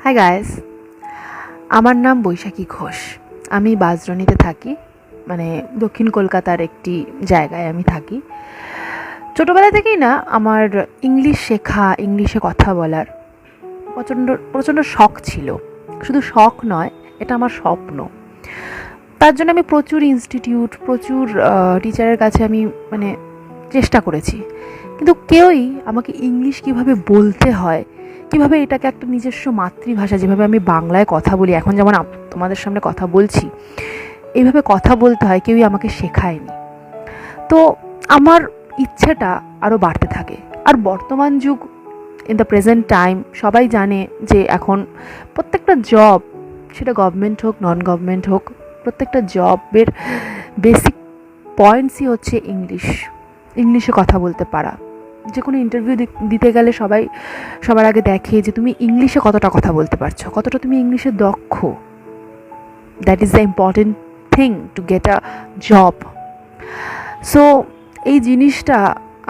Hi guys, আমার নাম বৈশাখী ঘোষ। আমি বাজরণীতে থাকি, মানে দক্ষিণ কলকাতার একটি জায়গায় আমি থাকি। ছোটোবেলা থেকেই না আমার ইংলিশ শেখা, ইংলিশে কথা বলার প্রচণ্ড প্রচণ্ড শখ ছিল। শুধু শখ নয়, এটা আমার স্বপ্ন। তার জন্য আমি প্রচুর ইনস্টিটিউট, প্রচুর টিচারের কাছে আমি চেষ্টা করেছি, কিন্তু কেউই আমাকে ইংলিশ কীভাবে বলতে হয়, কীভাবে এটাকে একটা নিজস্ব মাতৃভাষা, যেভাবে আমি বাংলায় কথা বলি, এখন যেমন তোমাদের সামনে কথা বলছি, এইভাবে কথা বলতে হয়, কেউই আমাকে শেখায়নি। তো আমার ইচ্ছেটা আরও বাড়তে থাকে। আর বর্তমান যুগ, ইন দ্য প্রেজেন্ট টাইম, সবাই জানে যে এখন প্রত্যেকটা জব, সেটা গভর্নমেন্ট হোক, নন গভর্নমেন্ট হোক, প্রত্যেকটা জবের বেসিক পয়েন্টসই হচ্ছে ইংলিশে কথা বলতে পারা। যে কোনো ইন্টারভিউ দিতে গেলে সবার আগে দেখে যে তুমি ইংলিশে কতটা কথা বলতে পারছো, কতটা তুমি ইংলিশে দক্ষ। That is the important thing to get a job. So এই জিনিসটা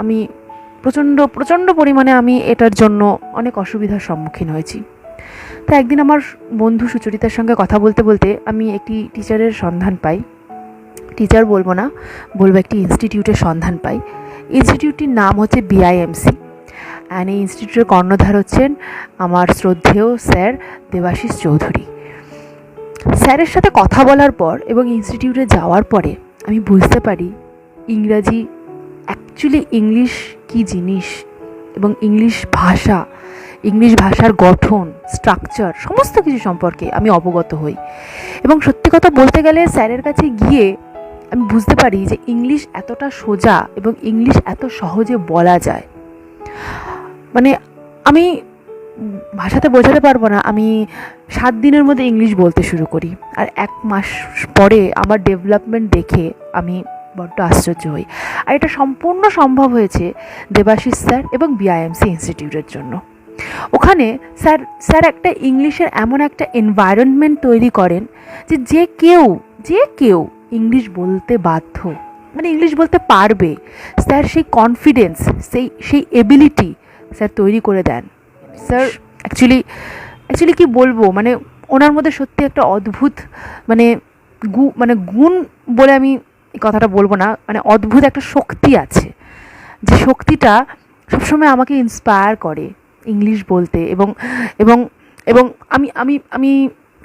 আমি প্রচণ্ড পরিমাণে আমি এটার জন্য অনেক অসুবিধার সম্মুখীন হয়েছি। তো একদিন আমার বন্ধু সুচরিতার সঙ্গে কথা বলতে বলতে আমি একটি টিচারের সন্ধান পাই। টিচার বলবো না, বলবো একটি ইনস্টিটিউটের সন্ধান পাই। ইনস্টিটিউটটির নাম হচ্ছে বিআইএমসি, অ্যান্ড এই ইনস্টিটিউটের কর্ণধার হচ্ছেন আমার শ্রদ্ধেয় স্যার দেবাশিস চৌধুরী। স্যারের সাথে কথা বলার পর এবং ইনস্টিটিউটে যাওয়ার পরে আমি বুঝতে পারি ইংরাজি, অ্যাকচুয়ালি ইংলিশ কী জিনিস, এবং ইংলিশ ভাষার গঠন, স্ট্রাকচার, সমস্ত কিছু সম্পর্কে আমি অবগত হই। এবং সত্যি কথা বলতে গেলে স্যারের কাছে গিয়ে আমি বুঝতে পারি যে ইংলিশ এতটা সোজা এবং ইংলিশ এত সহজে বলা যায়। আমি ভাষাতে বোঝাতে পারবো না। আমি 7 দিনের মধ্যে ইংলিশ বলতে শুরু করি, আর 1 মাস পরে আমার ডেভেলপমেন্ট দেখে আমি বড্ড আশ্চর্য হই। আর এটা সম্পূর্ণ সম্ভব হয়েছে দেবাশিস স্যার এবং বিআইএমসি ইনস্টিটিউটের জন্য। ওখানে স্যার একটা ইংলিশের এমন একটা এনভায়রনমেন্ট তৈরি করেন যে কেউ ইংলিশ বলতে বাধ্য, ইংলিশ বলতে পারবে। স্যার সেই কনফিডেন্স, সেই এবিলিটি স্যার তৈরি করে দেন। স্যার অ্যাকচুয়ালি কি বলবো, ওনার মধ্যে সত্যি একটা অদ্ভুত গুণ বলে আমি এই কথাটা বলবো না, অদ্ভুত একটা শক্তি আছে, যে শক্তিটা সবসময় আমাকে ইন্সপায়ার করে ইংলিশ বলতে, এবং আমি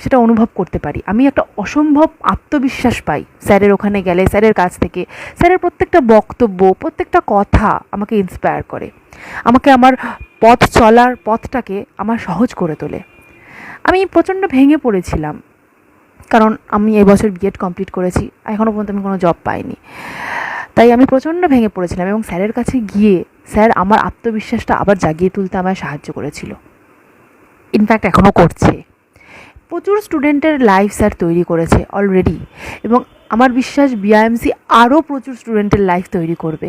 সেটা অনুভব করতে পারি। আমি একটা অসম্ভব আত্মবিশ্বাস পাই স্যারের ওখানে গেলে। স্যারের কাছ থেকে স্যারের প্রত্যেকটা বক্তব্য, প্রত্যেকটা কথা আমাকে ইন্সপায়ার করে, আমাকে আমার চলার পথটাকে আমার সহজ করে তোলে। আমি প্রচণ্ড ভেঙে পড়েছিলাম, কারণ আমি এবছর বিএড কমপ্লিট করেছি, এখনও পর্যন্ত আমি কোনো জব পাইনি। তাই আমি প্রচণ্ড ভেঙে পড়েছিলাম, এবং স্যারের কাছে গিয়ে স্যার আমার আত্মবিশ্বাসটা আবার জাগিয়ে তুলতে আমায় সাহায্য করেছিল। ইনফ্যাক্ট এখনও করছে। প্রচুর স্টুডেন্টের লাইফ স্যার তৈরি করেছে অলরেডি, এবং আমার বিশ্বাস বিআইএমসি আরও প্রচুর স্টুডেন্টের লাইফ তৈরি করবে।